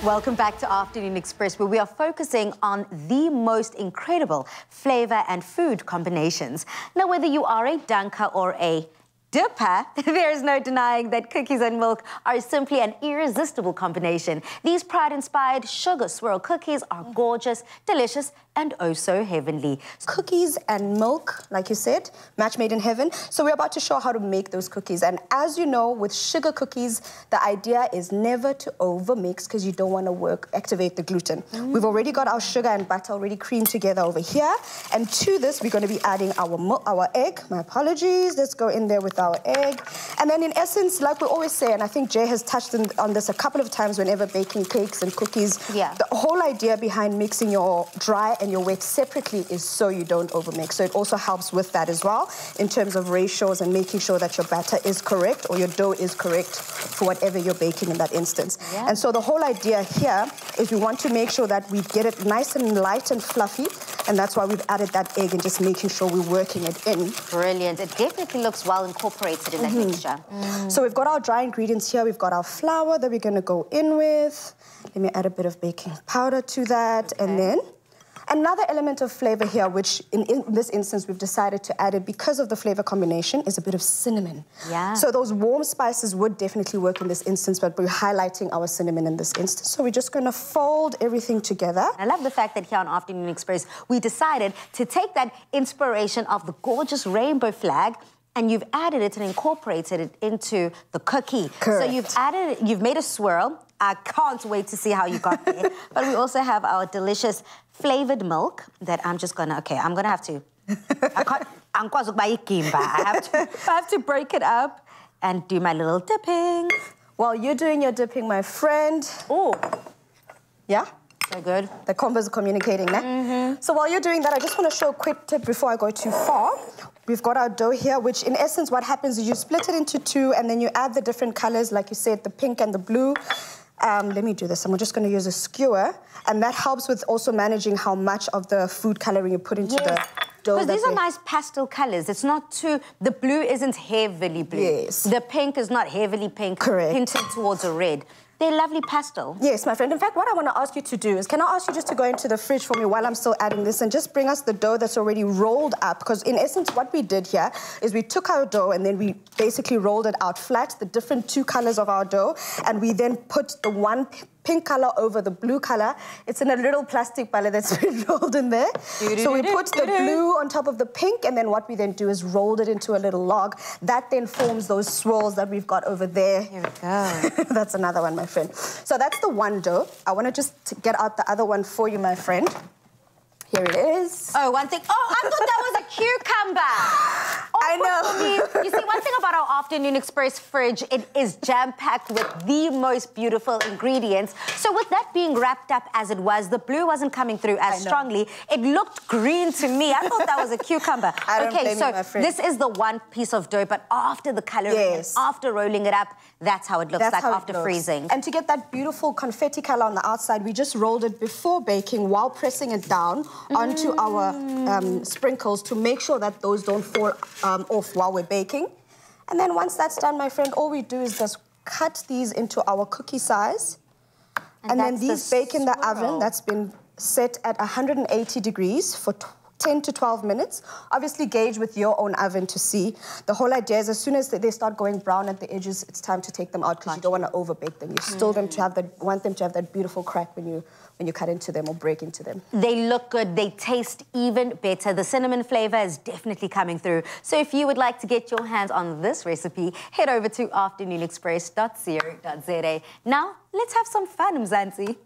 Welcome back to Afternoon Express, where we are focusing on the most incredible flavour and food combinations. Now, whether you are a dunker or a dipper, there is no denying that cookies and milk are simply an irresistible combination. These Pride-inspired sugar swirl cookies are gorgeous, delicious, and oh so heavenly. Cookies and milk, like you said, match made in heaven. So we're about to show how to make those cookies. And as you know, with sugar cookies, the idea is never to overmix because you don't want to activate the gluten. We've already got our sugar and butter already creamed together over here. And to this, we're going to be adding our egg. My apologies. Let's go in there with our egg. And then in essence, like we always say, and I think Jay has touched on this a couple of times whenever baking cakes and cookies, the whole idea behind mixing your dry and your wet separately is so you don't overmix. So it also helps with that as well in terms of ratios and making sure that your batter is correct or your dough is correct for whatever you're baking in that instance. And so the whole idea here is we want to make sure that we get it nice and light and fluffy, and that's why we've added that egg and just making sure we're working it in. Brilliant. It definitely looks well incorporated in that mixture. So we've got our dry ingredients here. We've got our flour that we're going to go in with. Let me add a bit of baking powder to that. And then another element of flavor here, which in this instance we've decided to add it because of the flavor combination, is a bit of cinnamon. So those warm spices would definitely work in this instance, but we're highlighting our cinnamon in this instance. So we're just going to fold everything together. I love the fact that here on Afternoon Express, we decided to take that inspiration of the gorgeous rainbow flag and you've added it and incorporated it into the cookie. So you've made a swirl. I can't wait to see how you got there. But we also have our delicious flavoured milk that I'm just gonna, I'm gonna have to, I have to break it up and do my little dipping. While you're doing your dipping, my friend. Oh. Yeah? So good. The combos are communicating now. So while you're doing that, I just want to show a quick tip before I go too far. We've got our dough here, which in essence what happens is you split it into two and then you add the different colors, like you said, the pink and the blue. Let me do this. I'm just going to use a skewer, and that helps with also managing how much of the food coloring you put into the dough. Because these are nice pastel colors. It's not too... The blue isn't heavily blue. The pink is not heavily pink. Hinting towards a red. They're lovely pastel. Yes, my friend. In fact, what I want to ask you to do is, can I ask you just to go into the fridge for me while I'm still adding this and just bring us the dough that's already rolled up? Because in essence, what we did here is we took our dough and then we basically rolled it out flat, the different two colors of our dough, and we then put the one pink color over the blue color. It's in a little plastic palette that's been rolled in there. So we put the blue on top of the pink, and then what we then do is rolled it into a little log. That then forms those swirls that we've got over there. Here we go. That's another one, my friend. So that's the one dough. I want to just get out the other one for you, my friend. Here it is. Oh, one thing. Oh, I thought that was a cucumber. I know. You see, one thing about our Afternoon Express fridge, it is jam-packed with the most beautiful ingredients. So with that being wrapped up as it was, the blue wasn't coming through as strongly. It looked green to me. I thought that was a cucumber. Okay, so this is the one piece of dough, but after the coloring, and after rolling it up, that's how it looks like after freezing. And to get that beautiful confetti color on the outside, we just rolled it before baking while pressing it down onto our sprinkles to make sure that those don't fall off while we're baking. And then once that's done, my friend, all we do is just cut these into our cookie size. And then these bake in the oven that's been set at 180 degrees for 10 to 12 minutes. Obviously gauge with your own oven to see. The whole idea is as soon as they start going brown at the edges, it's time to take them out because you don't want to overbake them. You still want them to have that beautiful crack when you cut into them or break into them. They look good. They taste even better. The cinnamon flavor is definitely coming through. So if you would like to get your hands on this recipe, head over to afternoonexpress.co.za. Now, let's have some fun, Mzansi.